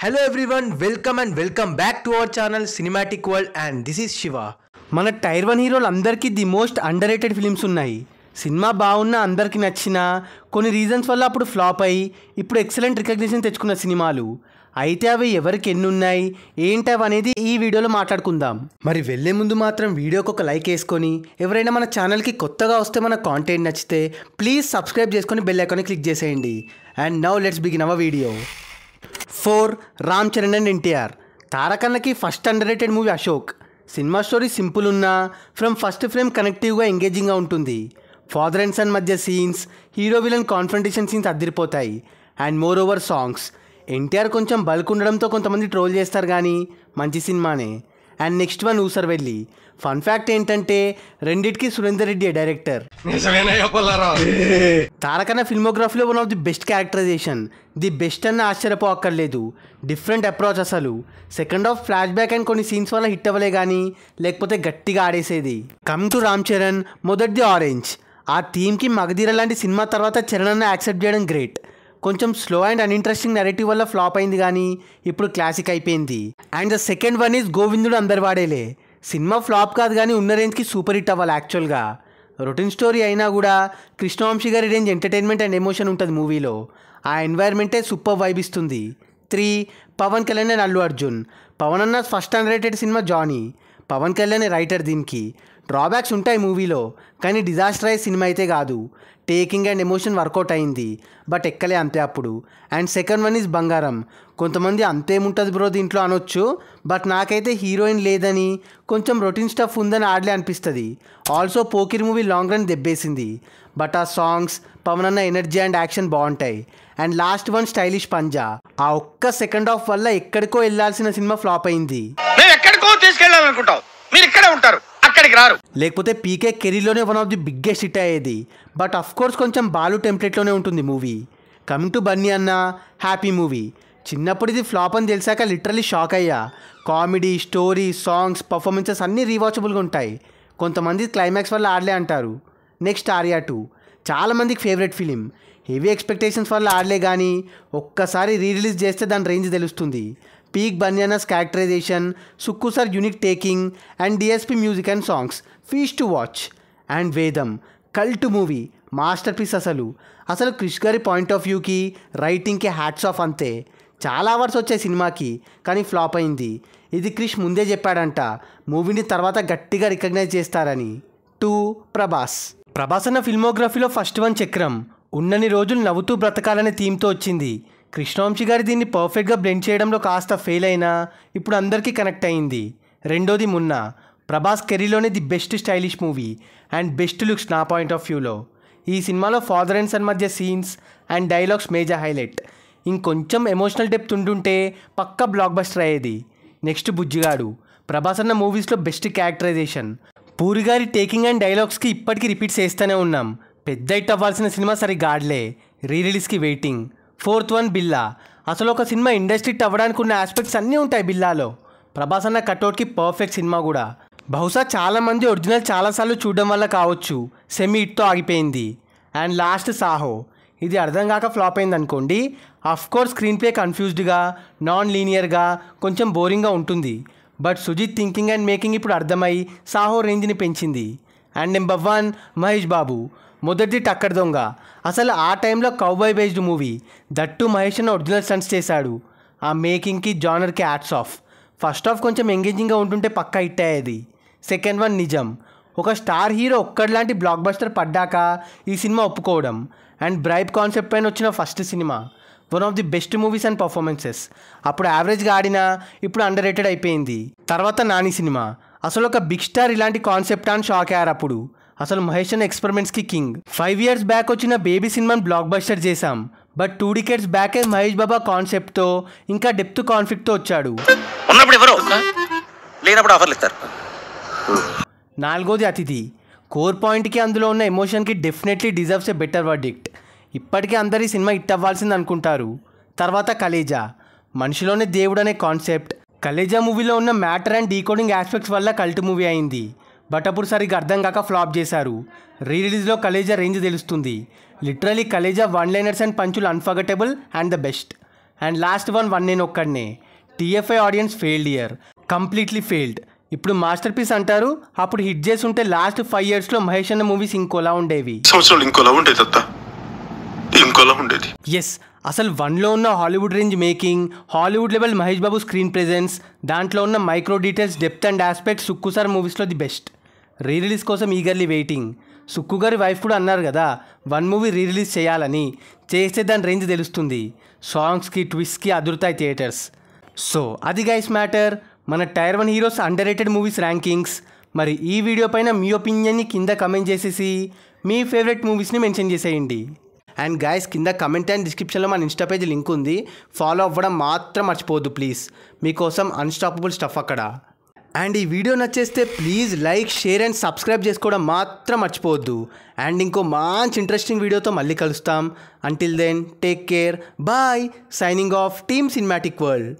Hello everyone, welcome back to our channel Cinematic World and this is Shiva. మన tyre 1 హీరోలు అందరికీ the most under rated films ఉన్నాయి. Cinema బాగున్నా అందరికీ నచ్చిన కొన్ని రీజన్స్ వల్ల అప్పుడు ఫ్లాప్ అయ్యి ఇప్పుడు ఎక్సలెంట్ రికగ్నిషన్ తెచ్చుకున్న సినిమాలు. అయితే అవి ఎవరికి ఎన్ని ఉన్నాయి ఏంటవి అనేది ఈ వీడియోలో మాట్లాడుకుందాం. మరి వెళ్ళే ముందు మాత్రం వీడియోకి ఒక లైక్ వేసుకొని ఎవరైనా మన ఛానల్కి కొత్తగా వస్తే మన కాంటెంట్ నచ్చితే ప్లీజ్ సబ్స్క్రైబ్ చేసుకొని బెల్ ఐకాన్ని క్లిక్ చేసేయండి. And now let's begin our video. 4. Ram Charan and NTR. తారకన్నకి first underrated movie Ashok. సినిమా స్టోరీ సింపుల్ ఉన్నా ఫ్రమ్ ఫస్ట్ ఫ్రేమ్ కనెక్టివ్గా ఎంగేజింగ్గా ఉంటుంది. ఫాదర్ అండ్ సన్ మధ్య scenes, hero villain confrontation scenes అదిరిపోతాయి. And moreover songs. NTR కొంచెం బల్క్ ఉండడంతో కొంతమంది ట్రోల్ చేస్తారు కానీ మంచి సినిమానే. And next one Oosaravelli. Fun fact ఏంటంటే రెండిటికి సురేందర్ రెడ్డి డైరెక్టర్. తారకన్న ఫిల్మోగ్రఫీలో one of the best characterization. The best అన్న ఆశ్చర్యపోక్కర్లేదు. డిఫరెంట్ అప్రోచ్ అసలు. Second half flashback and కొన్ని సీన్స్ వల్ల హిట్ అవ్వలే కానీ లేకపోతే గట్టిగా ఆడేసేది. కమింగ్ టు రామ్ చరణ్, మొదటిది ఆరెంజ్. ఆ థీమ్కి మగధీర లాంటి సినిమా తర్వాత చరణ్ అన్న యాక్సెప్ట్ చేయడం గ్రేట్. కొంచెం స్లో అండ్ అన్ఇంట్రెస్టింగ్ నెరేటివ్ వల్ల ఫ్లాప్ అయింది కానీ ఇప్పుడు క్లాసిక్ అయిపోయింది. And the second one is Govindudu Andaru Vadele. Cinema flop కాదు కానీ ఉన్న రేంజ్కి సూపర్ హిట్ అవ్వాలి యాక్చువల్గా. రొటీన్ స్టోరీ అయినా కూడా కృష్ణవంశీ గారి రేంజ్ ఎంటర్టైన్మెంట్ అండ్ ఎమోషన్ ఉంటుంది మూవీలో. ఆ ఎన్వైర్న్మెంటే సూపర్ వైబ్ ఇస్తుంది. 3. పవన్ కళ్యాణ్ అండ్ అల్లు అర్జున్. పవన్ అన్న first underrated cinema Johnny. Pawan Kalyan writer దీనికి. డ్రాబ్యాక్స్ ఉంటాయి మూవీలో కానీ డిజాస్టర్ అయ్యే సినిమా అయితే కాదు. టేకింగ్ అండ్ ఎమోషన్ వర్కౌట్ అయింది బట్ ఎక్కలే అంతే అప్పుడు. అండ్ సెకండ్ వన్ ఈజ్ బంగారం. కొంతమంది అంతేముంటుంది బ్రో దీంట్లో అనొచ్చు బట్ నాకైతే హీరోయిన్ లేదని కొంచెం రొటీన్ స్టఫ్ ఉందని ఆడలే అనిపిస్తుంది. Also Pokiri movie long run దెబ్బేసింది బట్ ఆ సాంగ్స్, పవన్ అన్న ఎనర్జీ అండ్ యాక్షన్ బాగుంటాయి. And last one stylish Panja. ఆ ఒక్క సెకండ్ హాఫ్ వల్ల ఎక్కడికో వెళ్ళాల్సిన సినిమా ఫ్లాప్ అయింది. లేకపోతే పీకే కెరీర్లోనే one of the biggest hit అయ్యేది. బట్ అఫ్ కోర్స్ కొంచెం బాలు టెంప్లెట్లోనే ఉంటుంది మూవీ. కమింగ్ టు బన్నీ అన్న, హ్యాపీ మూవీ. చిన్నప్పుడు ఇది ఫ్లాప్ అని తెలిసాక లిటరలీ షాక్ అయ్యా. కామెడీ, స్టోరీ, సాంగ్స్, పర్ఫార్మెన్సెస్ అన్నీ రీవాచబుల్గా ఉంటాయి. కొంతమంది క్లైమాక్స్ వల్ల ఆడలే అంటారు. నెక్స్ట్ ఆర్యా 2. చాలామందికి ఫేవరెట్ ఫిలిం. హెవీ ఎక్స్పెక్టేషన్స్ వల్ల ఆడలే కానీ ఒక్కసారి రిలీజ్ చేస్తే దాని రేంజ్ తెలుస్తుంది. పీక్ బన్యానాస్ characterization, Sukku sir unique taking and DSP music and songs feast to watch. And Vedam, cult movie, masterpiece. అసలు క్రిష్ గారి పాయింట్ ఆఫ్ వ్యూకి, రైటింగ్కి హ్యాట్స్ ఆఫ్ అంతే. చాలా అవర్స్ వచ్చాయి సినిమాకి కానీ ఫ్లాప్ అయింది. ఇది క్రిష్ ముందే చెప్పాడంట మూవీని తర్వాత గట్టిగా రికగ్నైజ్ చేస్తారని. 2. ప్రభాస్ అన్న ఫిల్మోగ్రఫీలో ఫస్ట్ వన్ చక్రం. ఉన్నన్ని రోజులు నవ్వుతూ బ్రతకాలనే థీమ్తో వచ్చింది. కృష్ణవంశీ గారి దీన్ని పర్ఫెక్ట్గా బ్లెండ్ చేయడంలో కాస్త ఫెయిల్ అయినా ఇప్పుడు అందరికీ కనెక్ట్ అయింది. రెండోది మున్నా. ప్రభాస్ కెరీర్లోనే the best stylish movie and best looks నా పాయింట్ ఆఫ్ వ్యూలో. ఈ సినిమాలో ఫాదర్ అండ్ సన్ మధ్య scenes and dialogues major highlight. ఇంకొంచెం ఎమోషనల్ డెప్త్ ఉంటుంటే పక్కా బ్లాక్ బస్టర్ అయ్యేది. నెక్స్ట్ బుజ్జిగాడు. ప్రభాస్ అన్న మూవీస్లో బెస్ట్ క్యారెక్టరైజేషన్. పూరి గారి టేకింగ్ అండ్ డైలాగ్స్కి ఇప్పటికీ రిపీట్ చేస్తూనే ఉన్నాం. పెద్ద హిట్ అవ్వాల్సిన సినిమా సరిగ్గా ఆడలే. రిలీజ్కి వెయిటింగ్. 4th వన్ బిల్లా. అసలు ఒక సినిమా ఇండస్ట్రీ హిట్ అవ్వడానికి ఉన్న ఆస్పెక్ట్స్ అన్నీ ఉంటాయి బిల్లాలో. ప్రభాస్ అన్న కట్అవుట్కి పర్ఫెక్ట్ సినిమా కూడా. బహుశా చాలామంది ఒరిజినల్ చాలాసార్లు చూడడం వల్ల కావచ్చు సెమీ హిట్తో ఆగిపోయింది. And last Saaho. ఇది అర్థం కాక ఫ్లాప్ అయింది అనుకోండి. అఫ్కోర్స్ స్క్రీన్ ప్లే కన్ఫ్యూజ్డ్గా, నాన్ లీనియర్గా, కొంచెం బోరింగ్గా ఉంటుంది. But Sujeeth thinking and making ఇప్పుడు అర్థమై సాహో రేంజ్ని పెంచింది. And number 1 Mahesh Babu. మొదటిది టక్కర్ దొంగ. అసలు ఆ టైంలో cowboy based movie. That Mahesh అన్న ఒరిజినల్ స్టంట్స్ చేశాడు. ఆ మేకింగ్కి, జానర్కి హ్యాట్స్ ఆఫ్. ఫస్ట్ హాఫ్ కొంచెం ఎంగేజింగ్గా ఉంటుంటే పక్కా హిట్ అయ్యేది. సెకండ్ వన్ నిజం. ఒక స్టార్ హీరో ఒక్కడిలాంటి బ్లాక్ బస్టర్ పడ్డాక ఈ సినిమా ఒప్పుకోవడం. అండ్ బ్రైబ్ కాన్సెప్ట్ పైన వచ్చిన first cinema. One of the best movies and performances. అప్పుడు యావరేజ్గా ఆడినా ఇప్పుడు అండర్ రేటెడ్ అయిపోయింది. తర్వాత నాని సినిమా. అసలు ఒక బిగ్ స్టార్ ఇలాంటి కాన్సెప్ట్ అని షాక్ అయ్యారు అప్పుడు. అసలు మహేష్ అన్న ఎక్స్పెరిమెంట్స్కి కింగ్. 5 years బ్యాక్ వచ్చిన బేబీ సినిమాని బ్లాక్ బస్టర్ చేశాం. బట్ 2 decades బ్యాకే మహేష్ బాబా కాన్సెప్ట్తో ఇంకా డెప్త్ కాన్ఫ్లిక్ట్తో వచ్చాడు. నాలుగోది అతిథి. కోర్ పాయింట్కి, అందులో ఉన్న ఎమోషన్కి definitely deserves a better verdict. ఇప్పటికీ అందరి సినిమా హిట్ అవ్వాల్సింది అనుకుంటారు. తర్వాత కలేజా. మనిషిలోనే దేవుడు అనే కాన్సెప్ట్. కలేజా మూవీలో ఉన్న మ్యాటర్ అండ్ డీకోడింగ్ ఆస్పెక్ట్స్ వల్ల కల్ట్ మూవీ అయింది. బట్ అప్పుడు సరిగ్గా అర్థం కాక ఫ్లాప్ చేశారు. రిలీజ్లో కలేజా రేంజ్ తెలుస్తుంది. Literally Khaleja one liners and పంచులు unforgettable and the best. And last one Nenu Okkadine. TFI audience failed year, completely failed. ఇప్పుడు మాస్టర్ పీస్ అంటారు, అప్పుడు హిట్ చేసి ఉంటే లాస్ట్ 5 yearsలో మహేష్ అన్న మూవీస్ ఇంకోలా ఉండేవి. సంవత్సరాలు ఇంకోలా ఉండేది. ఎస్, అసలు 1లో ఉన్న Hollywood range making, Hollywood level Mahesh Babu screen presence, దాంట్లో ఉన్న micro details, depth and aspects Sukku sir మూవీస్లో ది బెస్ట్. రిలీజ్ కోసం ఈగర్లీ వెయిటింగ్. సుక్కు గారి వైఫ్ కూడా అన్నారు కదా 1 మూవీ రిలీజ్ చేయాలని. చేస్తే దాని రేంజ్ తెలుస్తుంది. సాంగ్స్కి ట్విస్ట్కి అదురుతాయి థియేటర్స్. సో అది గైస్ మ్యాటర్, మన Tier 1 heroes underrated movies rankings. మరి ఈ వీడియో పైన మీ ఒపీనియన్ని కింద కమెంట్ చేసేసి మీ ఫేవరెట్ మూవీస్ని మెన్షన్ చేసేయండి. అండ్ గైస్, కింద కమెంట్ అండ్ డిస్క్రిప్షన్లో మన ఇన్స్టా పేజ్ లింక్ ఉంది, ఫాలో అవ్వడం మాత్రం మర్చిపోవద్దు ప్లీజ్. మీకోసం అన్స్టాపబుల్ స్టఫ్ అక్కడ. అండ్ ఈ వీడియో నచ్చేస్తే please like, share and subscribe చేసుకోవడం మాత్రం మర్చిపోవద్దు. అండ్ ఇంకో మంచి ఇంట్రెస్టింగ్ వీడియోతో మళ్ళీ కలుస్తాం. Until then take care, bye. Signing off team cinematic world.